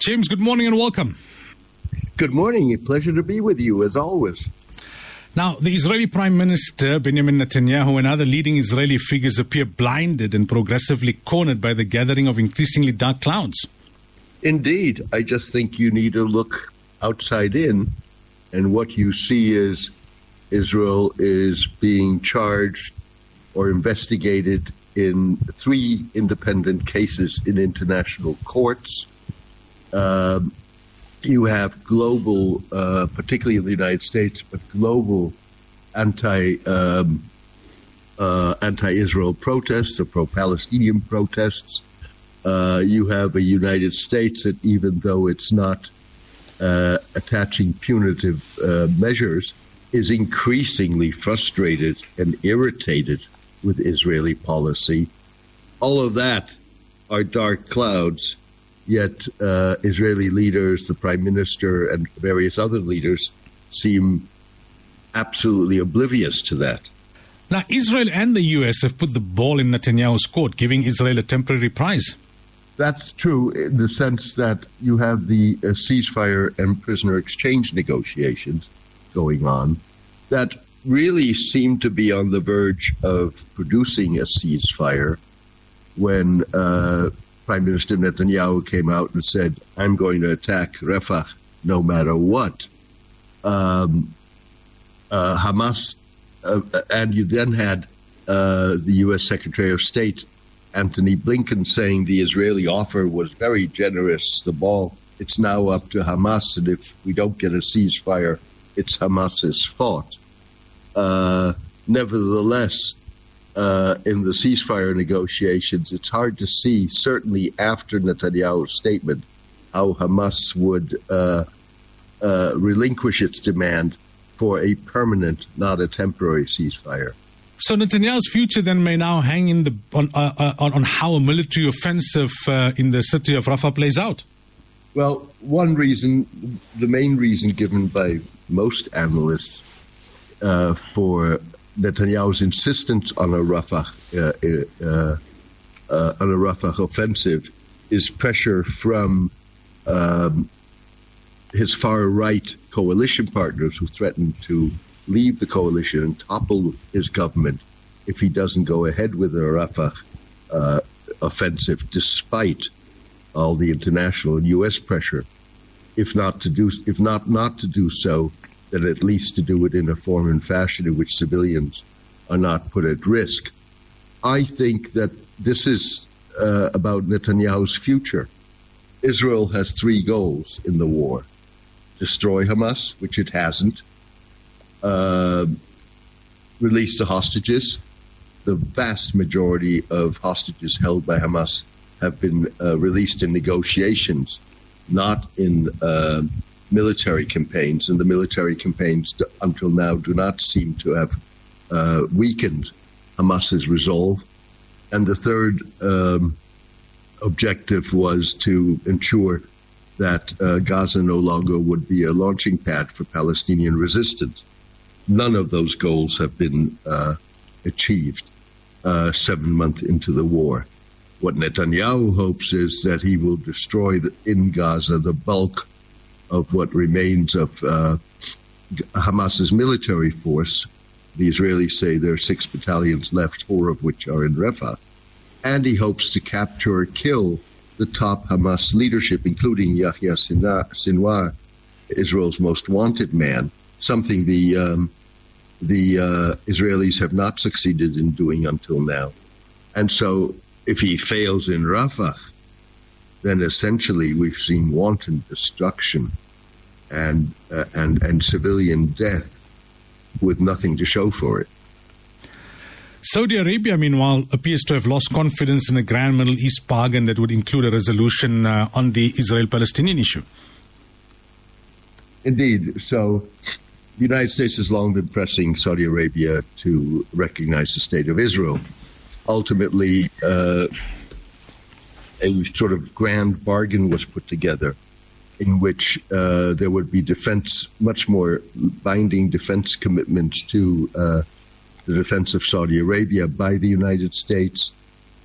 James, good morning and welcome. Good morning. A pleasure to be with you, as always. Now, the Israeli Prime Minister, Benjamin Netanyahu, and other leading Israeli figures appear blinded and progressively cornered by the gathering of increasingly dark clouds. Indeed. I just think you need to look outside in, and what you see is Israel is being charged or investigated in 3 independent cases in international courts. You have global, particularly in the United States, but global anti-Israel protests or pro-Palestinian protests. You have a United States that, even though it's not attaching punitive measures, is increasingly frustrated and irritated with Israeli policy. All of that are dark clouds. Yet Israeli leaders, the Prime Minister, and various other leaders seem absolutely oblivious to that. Now, Israel and the U.S. have put the ball in Netanyahu's court, giving Israel a temporary prize. That's true in the sense that you have the ceasefire and prisoner exchange negotiations going on that really seem to be on the verge of producing a ceasefire when Prime Minister Netanyahu came out and said, I'm going to attack Rafah no matter what. Hamas, and you then had the U.S. Secretary of State, Antony Blinken, saying the Israeli offer was very generous. It's now up to Hamas, and if we don't get a ceasefire, it's Hamas's fault. Nevertheless, in the ceasefire negotiations, it's hard to see, certainly after Netanyahu's statement, how Hamas would relinquish its demand for a permanent, not a temporary ceasefire. So Netanyahu's future then may now hang on how a military offensive in the city of Rafah plays out. Well, one reason, the main reason given by most analysts for Netanyahu's insistence on a Rafah offensive is pressure from his far-right coalition partners who threaten to leave the coalition and topple his government if he doesn't go ahead with a Rafah offensive, despite all the international and U.S. pressure. If not to do so, then at least to do it in a form and fashion in which civilians are not put at risk. I think that this is about Netanyahu's future. Israel has 3 goals in the war: destroy Hamas, which it hasn't, release the hostages. The vast majority of hostages held by Hamas have been released in negotiations, not in military campaigns, and the military campaigns until now do not seem to have weakened Hamas's resolve. And the third objective was to ensure that Gaza no longer would be a launching pad for Palestinian resistance. None of those goals have been achieved 7 months into the war. What Netanyahu hopes is that he will destroy in Gaza the bulk of what remains of Hamas's military force. The Israelis say there are 6 battalions left, 4 of which are in Rafah. And he hopes to capture or kill the top Hamas leadership, including Yahya Sinwar, Israel's most wanted man, something the Israelis have not succeeded in doing until now. And so if he fails in Rafah, then essentially we've seen wanton destruction and civilian death with nothing to show for it. Saudi Arabia, meanwhile, appears to have lost confidence in a grand Middle East bargain that would include a resolution on the Israel-Palestinian issue. Indeed. So the United States has long been pressing Saudi Arabia to recognize the State of Israel. Ultimately, a sort of grand bargain was put together in which there would be much more binding defense commitments to the defense of Saudi Arabia by the United States,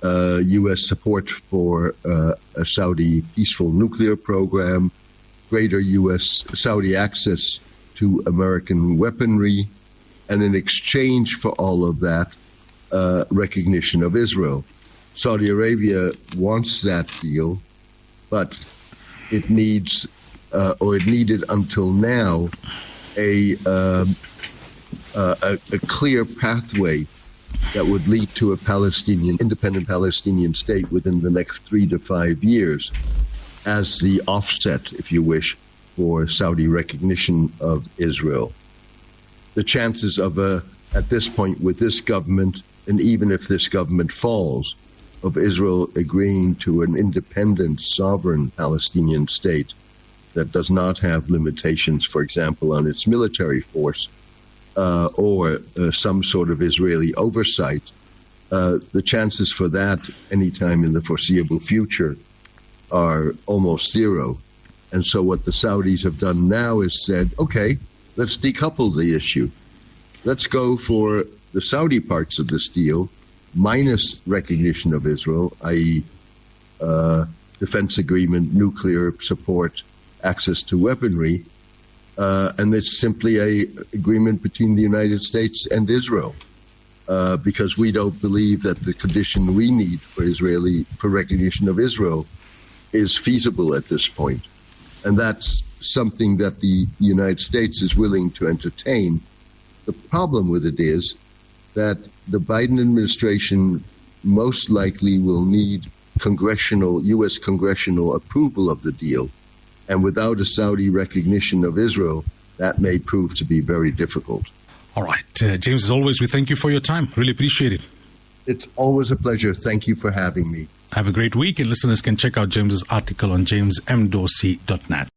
U.S. support for a Saudi peaceful nuclear program, greater U.S. Saudi access to American weaponry, and in exchange for all of that, recognition of Israel. Saudi Arabia wants that deal, but it needs, or it needed until now, a clear pathway that would lead to a independent Palestinian state within the next 3 to 5 years as the offset, if you wish, for Saudi recognition of Israel. The chances of at this point with this government, and even if this government falls, of Israel agreeing to an independent, sovereign Palestinian state that does not have limitations, for example, on its military force, or some sort of Israeli oversight, the chances for that anytime in the foreseeable future are almost zero. And so what the Saudis have done now is said, okay, let's decouple the issue. Let's go for the Saudi parts of this deal, minus recognition of Israel, i.e. Defense agreement, nuclear support, access to weaponry, and it's simply a agreement between the United States and Israel, because we don't believe that the condition we need for recognition of Israel is feasible at this point. And that's something that the United States is willing to entertain. The problem with it is that the Biden administration most likely will need U.S. congressional approval of the deal. And without a Saudi recognition of Israel, that may prove to be very difficult. All right. James, as always, we thank you for your time. Really appreciate it. It's always a pleasure. Thank you for having me. Have a great week, and listeners can check out James's article on jamesmdorsey.net.